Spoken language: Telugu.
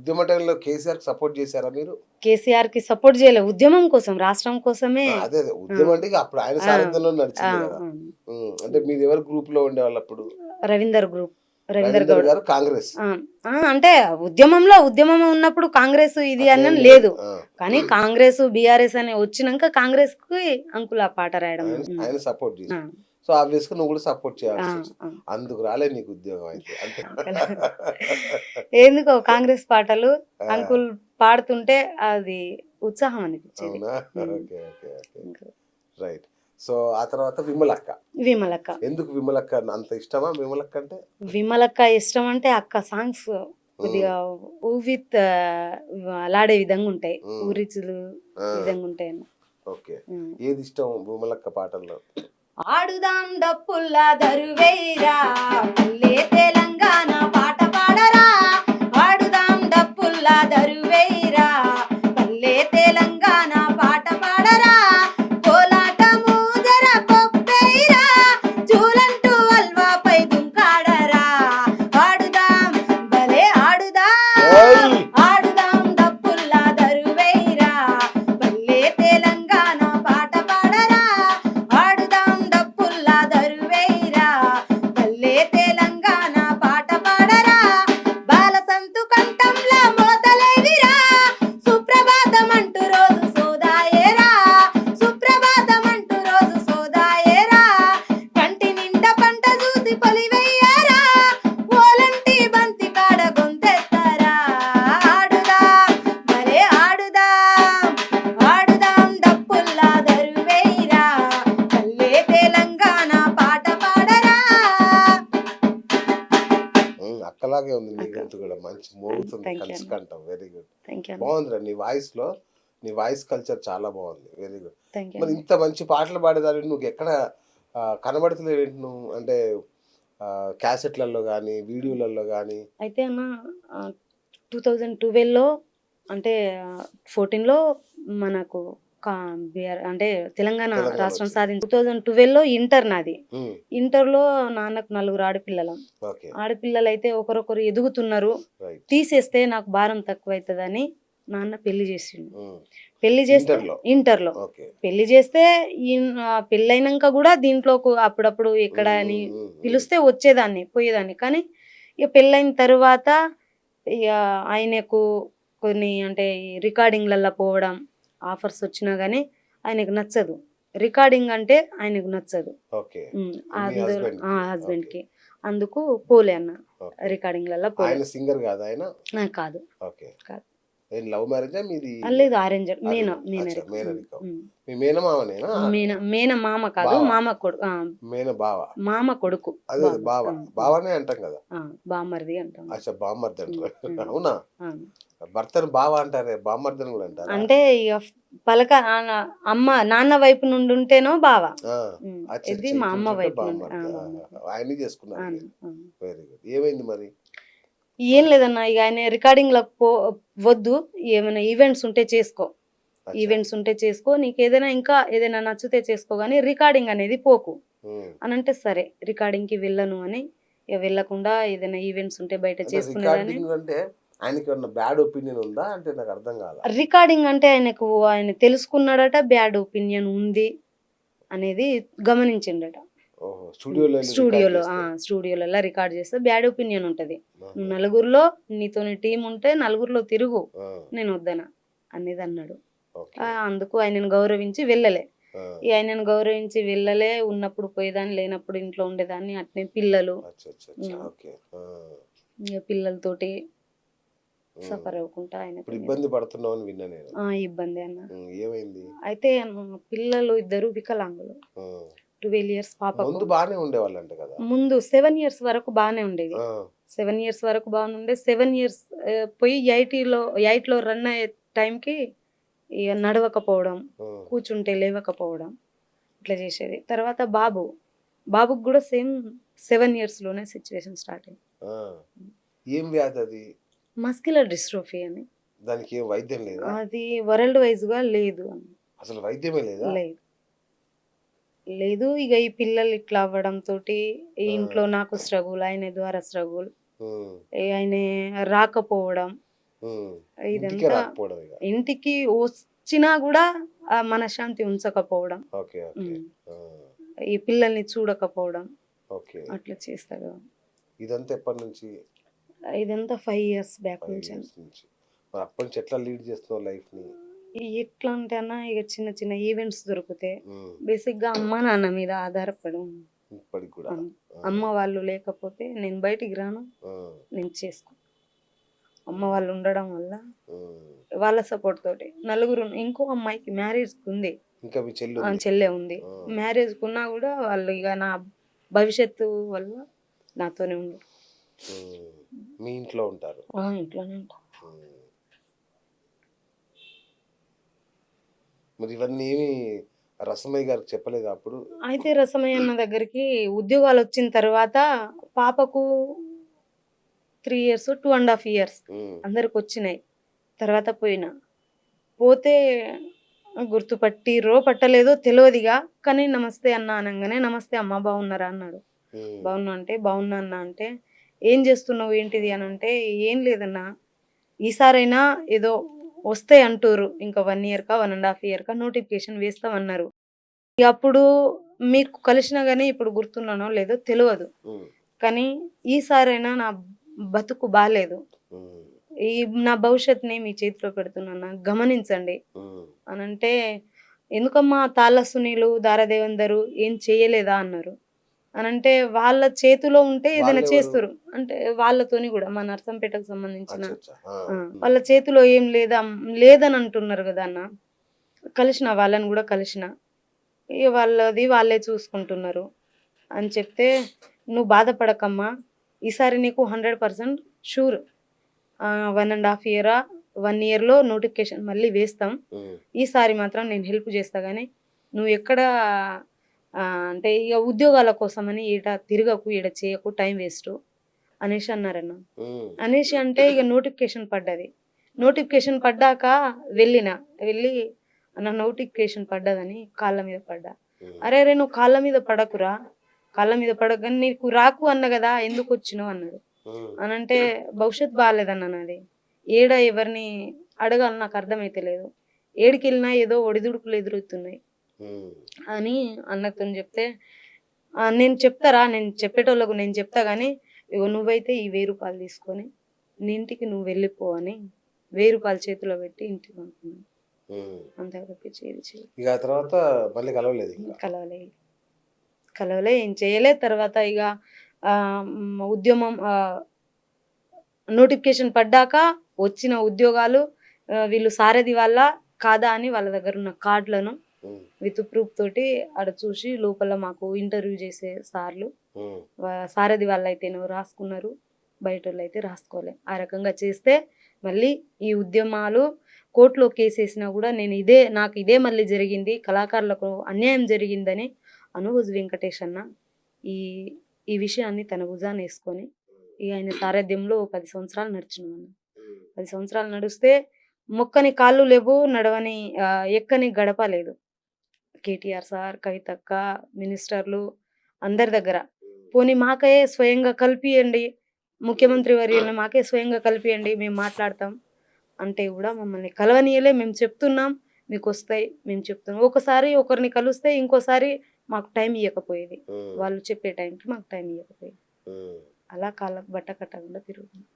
ఉద్యమ టైంలో కేసీఆర్ సపోర్ట్ చేశారా మీరు? కేసీఆర్ కి సపోర్ట్ చేయలే, ఉద్యమం కోసం, రాష్ట్రం కోసమే. అదే ఉద్యమం అంటే ఇక అప్పుడు ఆయన సారథ్యంలో నడిచింది కదా. అంటే మీరు ఎవరు గ్రూప్ లో ఉండేవాళ్ళు అప్పుడు? రవీందర్ గ్రూప్, రవీందర్ రవీందర్ గౌడ్. గారు కాంగ్రెస్. అంటే ఉద్యమం ఉన్నప్పుడు కాంగ్రెస్ ఇది అట్లా అని ఏం లేదు, ఆ. కానీ కాంగ్రెస్ బీఆర్ఎస్ అని వచ్చినాక కాంగ్రెస్ కి అంకుల్ ఆ పాట రాయడం. ఆయన సపోర్ట్ చేసి సో ఆబ్వియస్ గా నువ్వు కూడా సపోర్ట్ చేయాల్సి వచ్చింది. అందుకు రాలే నీకు ఉద్యోగం అయితే అంతే. ఎందుకో కాంగ్రెస్ పాటలు అంకుల్ పాడుతుంటే అది ఉత్సాహం అనిపించేది. Okay okay okay right. So ఆ తర్వాత విమలక్క. విమలక్క, ఎందుకు విమలక్క అంత ఇష్టమా? విమలక్క అంటే విమలక్క ఇష్టం అంటే అక్క సాంగ్స్ కొద్దిగా ఊవిత్ లాడే విధంగా ఉంటాయి, ఊరిచులు విధంగా ఉంటాయి. ఓకే, ఏది ఇష్టం విమలక్క పాటల్లో? ఆడుదాం డప్పుల్లా దరువేరా పల్లె తెలంగాణ పాట పాడరా, ఆడుదాం డప్పుల్లా దరువేరా పల్లె తెలంగాణ పాట పాడరా, కోలాటము జర కొప్పేరా చూలంటూ అల్వాపై దుంకాడరా, ఆడుదాం భలే ఆడుదాం, ఆడుదాం డప్పుల్లా దరువేరా పల్లె తెలంగాణ పాట పాడరా, ఆడుదాం డప్పుల్లా దరువేరా పల్లె తెలంగాణ పాట పాడరా, బాలసంతు కంఠంలా మోతలేవిరా సుప్రభాతం అంటూ రోజు సోదాయేరా, సుప్రభాతం అంటూ రోజు సోదాయేరా, కంటి నిండా పంట చూసి పొలివెయ్యారా ఓలంటి బంతి కాడ గొంతెత్తారా, ఆడుదాం భలే ఆడుదాం, ఆడుదాం డప్పుల్లా దరువేరా పల్లె తెలంగాణ పాట పాడరా. అక్కలాగే ఉంది నీ గొంతు కూడా, మంచి మోగుతుంది, Thank you. కలిసి కంటాం. వెరీ గుడ్, థ్యాంక్ యూ, బాగుందిరా నీ వాయిస్ లో, నీ వాయిస్ కల్చర్ చాలా బాగుంది. Very good. Thank you. మరి ఇంత మంచి పాటలు పాడేదాన్ని నువ్వు ఎక్కడ కనబడతలేవు ఏంటి నువ్వు? అంటే క్యాసెట్లలో కానీ వీడియోలలో కానీ? అయితే అన్న 2012లో అంటే 14లో మనకు అంటే తెలంగాణ రాష్ట్రం సాధించి 2012లో ఇంటర్ నాది. ఇంటర్లో నాన్నకు 4 ఆడపిల్లలం. ఓకే ఆడపిల్లలు అయితే ఒకరొకరు ఎదుగుతున్నారు, రైట్. తీసేస్తే నాకు భారం తక్కువ అవుతుందని నాన్న పెళ్లి చేసిండు. పెళ్లి చేస్తే ఇంటర్లో ఓకే పెళ్లి చేస్తే పెళ్ళైనాక కూడా దీంట్లో అప్పుడప్పుడు ఎక్కడ అని పిలిస్తే వచ్చేదాన్ని పోయేదాన్ని, కానీ ఇక పెళ్ళైన తర్వాత ఇక ఆయనకు కొన్ని అంటే రికార్డింగ్లలో పోవడం, ఆఫర్స్ వచ్చినా కానీ ఆయనకు నచ్చదు, రికార్డింగ్ అంటే ఆయనకు నచ్చదు ఓకే హస్బెండ్ కి, అందుకు పోలే అన్న రికార్డింగ్లలో పోలే. ఆయన సింగర్ కాదు ఆయన? కాదు. ఓకే, కాదు. లవ్ మ్యారేజా మీది? లేదు, అరేంజ్. మీ మేనమామనేనా? మేన మామ కాదు, మామ కొడుకు, మేన బావ, మామ కొడుకు. అదే బావ, బావనే అంటాం కదా. బామ్మర్ది అంటాం. అచ్చా, బామ్మర్ది అంటారు. అవునా? భర్తను బావ అంటారే, బామ్మర్దని కూడా అంటారు. అంటే ఇక పలక అమ్మ నాన్న వైపు నుండి ఉంటేనో బావ, ఇది మా అమ్మ వైపు నుండి. ఆయన చేసుకున్నారు. Very good. ఏమైంది మరి? ఏం లేదన్నా, ఇక ఆయన రికార్డింగ్ లకు వద్దు, ఏమైనా ఈవెంట్స్ ఉంటే చేసుకో, ఈవెంట్స్ ఉంటే చేసుకో, నీకు ఏదైనా ఇంకా ఏదైనా నచ్చితే చేసుకో, కానీ రికార్డింగ్ అనేది పోకు అని అంటే, సరే రికార్డింగ్ కి వెళ్ళను అని ఇక వెళ్ళకుండా ఏదైనా ఈవెంట్స్ ఉంటే బయట చేసుకునేదాన్ని. అంటే ఆయనకి ఏమన్నా బ్యాడ్ ఒపీనియన్ ఉందా అంటే నాకు అర్థం కాదు. రికార్డింగ్ అంటే ఆయన తెలుసుకున్నాడట, బ్యాడ్ ఒపీనియన్ ఉంది అనేది గమనించిండట. స్టూడియోలలో రికార్డ్ చేస్తే బ్యాడ్ ఒపీనియన్ ఉంటది, నువ్వు నలుగురిలో నీతోని టీం ఉంటే నలుగురిలో తిరుగు, నేను వద్దనా అనేది అన్నాడు. అందుకు ఆయనను గౌరవించి వెళ్ళలే. ఆయనను గౌరవించి వెళ్ళలే, ఉన్నప్పుడు పోయేదాన్ని, లేనప్పుడు ఇంట్లో ఉండేదాన్ని. అట్నే పిల్లలు, పిల్లలతోటి సఫర్ అవ్వకుండా ఆయన ఇబ్బంది పడుతున్నావు విన్నా నేను. ఇబ్బంది అన్న. ఏమైంది? అయితే పిల్లలు ఇద్దరు వికలాంగులు, 12 years పాప. ముందు బాగానే ఉండేవాళ్ళంట కదా? ముందు 7 years వరకు బాగానే ఉండేది, 7 years వరకు బాగానే ఉండే. 7 years పోయి 8లో రన్ అయ్యే టైంకి ఇక నడవకపోవడం, కూర్చుంటే లేవకపోవడం, ఇట్లా చేసేది. తర్వాత బాబుకి కూడా సేమ్ 7 years లోనే సిచ్యువేషన్ స్టార్ట్ అయింది. ఏం వ్యాధి అది? మస్క్యులర్ డిస్ట్రోఫీ అని. దానికి ఏం వైద్యం లేదా? అది వరల్డ్ వైజ్ గా లేదు అని. అసలు వైద్యమే లేదా? లేదు. ఇక ఈ పిల్లలు ఇట్లా అవ్వడం తోటి ఇంట్లో నాకు స్ట్రగుల్, ఆయన ద్వారా స్ట్రగుల్, ఆయన రాకపోవడం, ఉమ్. ఇంటికే ఇదంతా రాకపోవడం ఇక. ఇంటికి వచ్చినా కూడా ఆ మనశ్శాంతి ఉంచకపోవడం, ఓకే ఓకే. ఉమ్, ఆ, ఈ పిల్లల్ని చూడకపోవడం ఓకే. అట్లా చేస్తా కదా. ఇదంతా ఎప్పటి నుంచి? ఇదంతా 5 years బ్యాక్ 5 నుంచి. years నుంచి. మరి అప్పటి నుంచి ఎట్లా లీడ్ చేస్తున్నావు లైఫ్ ని? ఎట్లా అంటే అన్న ఇక చిన్న చిన్న ఈవెంట్స్ దొరికితే ఉమ్. బేసిక్ గా అమ్మ నాన్న మీద ఆధారపడి ఉన్నాను. ఇప్పటికి కూడా? ఆ, అమ్మ వాళ్ళు లేకపోతే నేను బయటికి రాను, ఆ, నేను చేసుకో. అమ్మ వాళ్ళు ఉండడం వల్ల ఉమ్. వాళ్ళ సపోర్ట్ తోటి నలుగురు, ఇంకో అమ్మాయికి మ్యారేజ్ ఉంది, ఇంకా మీ చెల్లి ఉంది? చెల్లె ఉంది. ఆ. మ్యారేజ్ కున్నా కూడా వాళ్ళు ఇక నా భవిష్యత్తు వల్ల నాతోనే ఉండరు. ఉమ్. మీ ఇంట్లో ఉంటారు? ఇంట్లోనే ఉంటా. ఉమ్. మరి ఇవన్నీ ఏమి రసమయ్య గారికి చెప్పలేదు అప్పుడు? అయితే రసమయ్య అన్న దగ్గరికి ఉద్యోగాలు వచ్చిన తర్వాత పాపకు 3 years 2.5 years ఉమ్. అందరికి వచ్చినాయి. తర్వాత పోతే గుర్తుపట్టిరో పట్టలేదో తెలియదుగా, కానీ నమస్తే అన్న అనగానే నమస్తే అమ్మ బాగున్నారా అన్నాడు. ఉమ్. బాగున్నా అంటే బాగున్నా అన్న అంటే ఏం చేస్తున్నావు ఏంటిది అని అంటే ఏం లేదన్నా, ఈసారైనా ఏదో వస్తాయి అంటారు, ఇంకా 1 year కా 1.5 year కా నోటిఫికేషన్ వేస్తామన్నారు. ఇక అప్పుడు మీకు కలిసినా కానీ ఇప్పుడు గుర్తున్నానో లేదో తెలియదు, ఉమ్. కానీ ఈసారైనా నా బతుకు బాలేదు, ఉమ్. ఈ నా భవిష్యత్తుని మీ చేతిలో పెడుతున్నా గమనించండి ఉమ్. అని అంటే, ఎందుకమ్మా తాళ్ళ సునీలు దారాదేవందరు ఏం చేయలేదా అన్నారు. అని అంటే వాళ్ళ చేతిలో ఉంటే ఏదైనా వాళ్ళెవరు? చేస్తారు అంటే వాళ్ళతోని కూడా మా నర్సంపేటకు సంబంధించిన అచ్చా అచ్చా. ఆ. వాళ్ళ చేతిలో ఏం లేదని అంటున్నారు కదా అన్న. కలిసిన వాళ్ళని కూడా కలిసిన, ఇక వాళ్ళది వాళ్ళే చూసుకుంటున్నారు అని చెప్తే, నువ్వు బాధపడకమ్మా, ఈసారి నీకు 100% షూర్ 1.5 year 1 yearలో నోటిఫికేషన్ మళ్ళీ వేస్తాం, ఉమ్. ఈసారి మాత్రం నేను హెల్ప్ చేస్తా, కానీ నువ్వు ఎక్కడ అంటే ఇక ఉద్యోగాల కోసమని ఈడ తిరగకు, ఈడ చేయకు, టైం వేస్ట్ అనేసి అన్నారన్న. ఉమ్. అనేసి అంటే ఇక నోటిఫికేషన్ పడ్డది. నోటిఫికేషన్ పడ్డాక వెళ్ళి నా నోటిఫికేషన్ పడ్డదని కాళ్ళ మీద పడ్డా. ఉమ్. అరే అరే నువ్వు కాళ్ళ మీద పడకురా, కాళ్ళ మీద పడక నీకు రాకు అన్న కదా, ఎందుకు వచ్చినావు అన్నాడు. ఉమ్. అని అంటే భవిష్యత్ బాగాలేదన్న నాది, ఏడ ఎవరిని అడగాలి నాకు అర్థమైతే లేదు, ఏడికి వెళ్ళినా ఏదో ఒడిదుడుకులు ఎదురుతున్నాయి ఉమ్. అని అన్నతో చెప్తే, నేను చెప్తారా, నేను చెప్పేటోళ్ళకు నేను చెప్తా, కానీ ఇగో నువ్వైతే ఈ 1000 రూపాయలు తీసుకొని నీ ఇంటికి నువ్వు వెళ్ళిపో అని 1000 రూపాయలు చేతిలో పెట్టి ఇంటికి అనుకున్నాను. ఉమ్. అంతే తప్పించి ఏది చేయలేదు. ఇక ఆ తర్వాత మళ్ళీ కలవలేదు ఇంకా? కలవలే ఏం చేయలే. తర్వాత ఇక ఉద్యమం నోటిఫికేషన్ పడ్డాక వచ్చిన ఉద్యోగాలు వీళ్ళు సారథి వల్ల కాదా అని వాళ్ళ దగ్గర ఉన్న కార్డులను ఉమ్. విత్ ప్రూఫ్ తోటి ఆడ చూసి లోపల మాకు ఇంటర్వ్యూ చేసే సార్లు ఉమ్. సారథి వాళ్ళు అయితేనో రాసుకున్నారు, బయట వాళ్ళు అయితే రాసుకోలే. ఆ రకంగా చేస్తే మళ్ళీ ఈ ఉద్యమాలు కోర్టులో కేసేసినా కూడా నాకు ఇదే మళ్ళీ జరిగింది, కళాకారులకు అన్యాయం జరిగిందని అనుభూజ్ వెంకటేష్ అన్న ఈ విషయాన్ని తన భుజాన్ని వేసుకొని ఇక ఆయన సారథ్యంలో 10 సంవత్సరాలు నడిచినామన్న. 10 సంవత్సరాలు నడిస్తే మొక్కని కాళ్ళు లేవు, నడవని ఎక్కని గడప లేదు. కేటీఆర్ సార్, కవితక్క, మినిస్టర్లు అందరి దగ్గర పోనీ మాకే స్వయంగా కల్పియండి, ముఖ్యమంత్రి వర్యులను మాకే స్వయంగా కల్పియండి, మేము మాట్లాడతాం అంటే కూడా మమ్మల్ని కలవనీయలే. మేము చెప్తున్నాం మీకు వస్తాయి, మేము చెప్తున్నాం. ఒకసారి ఒకరిని కలిస్తే ఇంకోసారి మాకు టైం ఇవ్వకపోయేది, వాళ్ళు చెప్పే టైంకి మాకు టైం ఇవ్వకపోయేది. అలా కాళ్ళకు బట్ట కట్టకుండా తిరుగుతుంది.